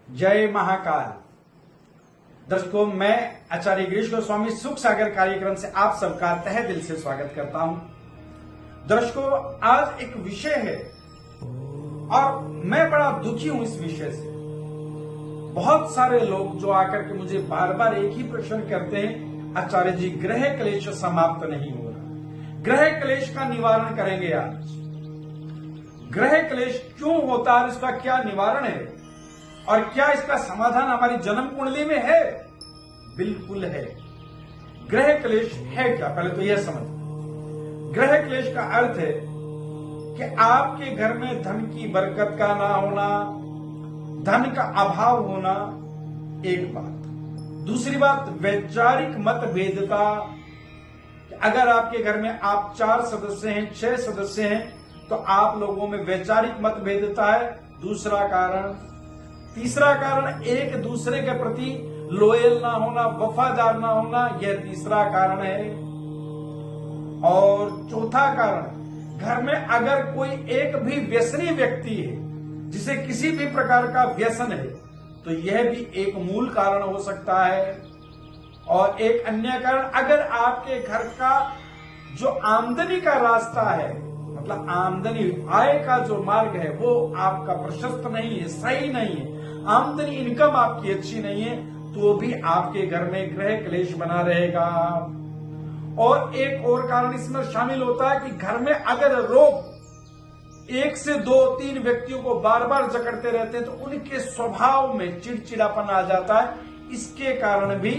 जय महाकाल। दर्शकों, मैं आचार्य गिरीश गोस्वामी सुख सागर कार्यक्रम से आप सबका तहे दिल से स्वागत करता हूं। दर्शकों, आज एक विषय है और मैं बड़ा दुखी हूं इस विषय से। बहुत सारे लोग जो आकर के मुझे बार बार एक ही प्रश्न करते हैं, आचार्य जी ग्रह क्लेश समाप्त नहीं हो रहा, ग्रह क्लेश का निवारण करेंगे आज। ग्रह क्लेश क्यों होता है, इसका क्या निवारण है और क्या इसका समाधान हमारी जन्म कुंडली में है? बिल्कुल है। ग्रह क्लेश है क्या, पहले तो यह समझ। ग्रह क्लेश का अर्थ है कि आपके घर में धन की बरकत का ना होना, धन का अभाव होना, एक बात। दूसरी बात, वैचारिक मतभेदता। अगर आपके घर में आप 4 सदस्य हैं, 6 सदस्य हैं, तो आप लोगों में वैचारिक मतभेदता है, दूसरा कारण। तीसरा कारण, एक दूसरे के प्रति लॉयल ना होना, वफादार ना होना, यह तीसरा कारण है। और चौथा कारण, घर में अगर कोई एक भी व्यसनी व्यक्ति है, जिसे किसी भी प्रकार का व्यसन है, तो यह भी एक मूल कारण हो सकता है। और एक अन्य कारण, अगर आपके घर का जो आमदनी का रास्ता है, मतलब आमदनी आय का जो मार्ग है, वो आपका प्रशस्त नहीं है, सही नहीं है, आमदनी इनकम आपकी अच्छी नहीं है, तो भी आपके घर में ग्रह क्लेश बना रहेगा। और एक और कारण इसमें शामिल होता है कि घर में अगर रोग 1 से 2-3 व्यक्तियों को बार बार जकड़ते रहते हैं, तो उनके स्वभाव में चिड़चिड़ापन आ जाता है। इसके कारण भी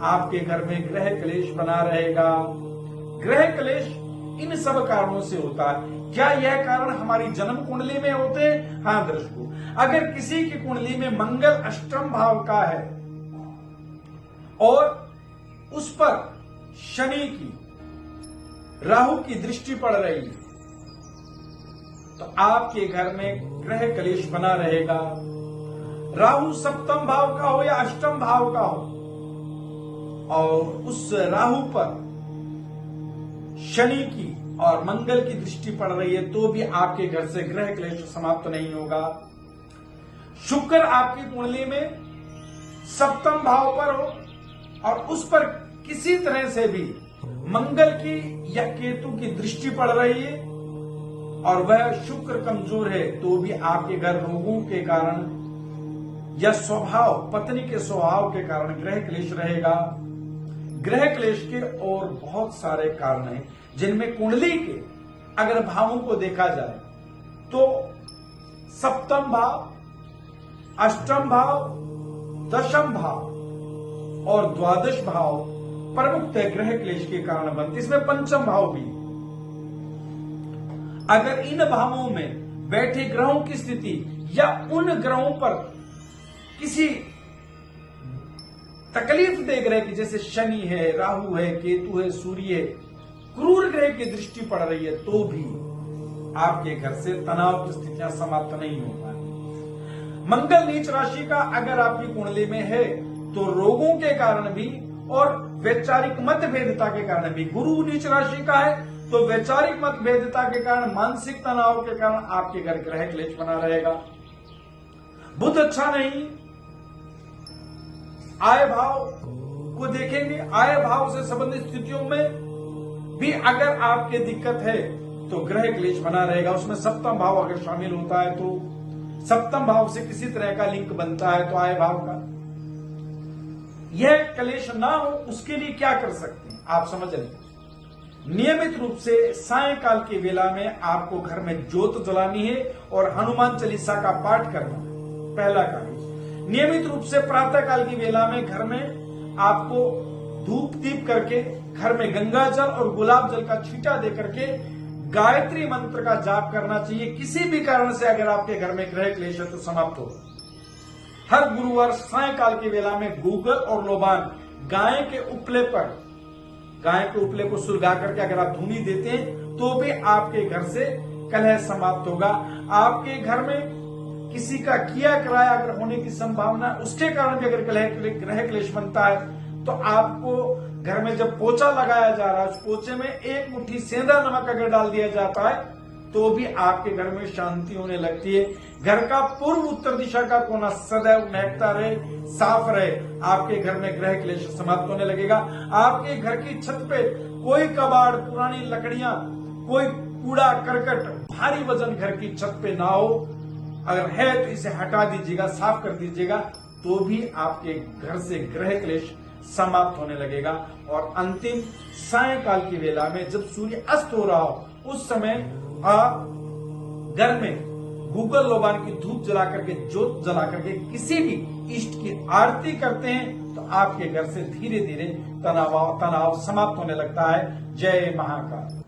आपके घर में ग्रह क्लेश बना रहेगा। ग्रह क्लेश इन सब कारणों से होता है। क्या यह कारण हमारी जन्म कुंडली में होते हैं? हाँ दर्शकों, अगर किसी की कुंडली में मंगल अष्टम भाव का है और उस पर शनि की, राहु की दृष्टि पड़ रही है, तो आपके घर में ग्रह क्लेश बना रहेगा। राहु सप्तम भाव का हो या अष्टम भाव का हो, और उस राहु पर शनि की और मंगल की दृष्टि पड़ रही है, तो भी आपके घर से ग्रह क्लेश समाप्त नहीं होगा। शुक्र आपकी कुंडली में सप्तम भाव पर हो और उस पर किसी तरह से भी मंगल की या केतु की दृष्टि पड़ रही है और वह शुक्र कमजोर है, तो भी आपके घर रोगों के कारण या स्वभाव, पत्नी के स्वभाव के कारण ग्रह क्लेश रहेगा। ग्रह क्लेश के और बहुत सारे कारण हैं, जिनमें कुंडली के अगर भावों को देखा जाए तो सप्तम भाव, अष्टम भाव, दशम भाव और द्वादश भाव प्रमुखतः ग्रह क्लेश के कारण बनते। इसमें पंचम भाव भी। अगर इन भावों में बैठे ग्रहों की स्थिति या उन ग्रहों पर किसी तकलीफ दे ग्रह की, जैसे शनि है, राहु है, केतु है, सूर्य है, क्रूर ग्रह की दृष्टि पड़ रही है, तो भी आपके घर से तनाव की स्थितियां समाप्त नहीं हो पाती। मंगल नीच राशि का अगर आपकी कुंडली में है, तो रोगों के कारण भी और वैचारिक मतभेदता के कारण भी। गुरु नीच राशि का है, तो वैचारिक मतभेदता के कारण, मानसिक तनाव के कारण आपके घर ग्रह क्लेश बना रहेगा। बुध अच्छा नहीं, आय भाव को देखेंगे, आय भाव से संबंधित स्थितियों में भी अगर आपके दिक्कत है, तो ग्रह क्लेश बना रहेगा। उसमें सप्तम भाव अगर शामिल होता है, तो सप्तम भाव से किसी तरह का लिंक बनता है, तो आय भाव का यह क्लेश ना हो, उसके लिए क्या कर सकते हैं आप समझ लें। नियमित रूप से सायंकाल की वेला में आपको घर में ज्योत जलानी है और हनुमान चालीसा का पाठ करना है, पहला कार्य। नियमित रूप से प्रातः काल की वेला में घर में आपको धूप दीप करके घर में गंगा जल और गुलाब जल का छींटा दे करके गायत्री मंत्र का जाप करना चाहिए। किसी भी कारण से अगर आपके घर में ग्रह क्लेश है, तो समाप्त होगा। हर गुरुवार सायंकाल की वेला में गूगल और लोबान, गाय के उपले पर, गाय के उपले को सुलगा करके अगर आप धूनी देते हैं, तो भी आपके घर से कलह समाप्त होगा। आपके घर में किसी का किया कराया अगर होने की संभावना, उसके कारण भी अगर ग्रह क्लेश बनता है, तो आपको घर में जब पोछा लगाया जा रहा है, उस पोछे में 1 मुट्ठी सेंधा नमक अगर डाल दिया जाता है, तो भी आपके घर में शांति होने लगती है। घर का पूर्व उत्तर दिशा का कोना सदैव महकता रहे, साफ रहे, आपके घर में ग्रह क्लेश समाप्त होने लगेगा। आपके घर की छत पे कोई कबाड़, पुरानी लकड़ियां, कोई कूड़ा करकट, भारी वजन घर की छत पे ना हो। अगर है तो इसे हटा दीजिएगा, साफ कर दीजिएगा, तो भी आपके घर से ग्रह क्लेश समाप्त होने लगेगा। और अंतिम सायंकाल की वेला में जब सूर्य अस्त हो रहा हो, उस समय आप घर में गूगल लोबान की धूप जला करके, ज्योत जला करके किसी भी इष्ट की आरती करते हैं तो आपके घर से धीरे धीरे तनाव समाप्त होने लगता है। जय महाकाल।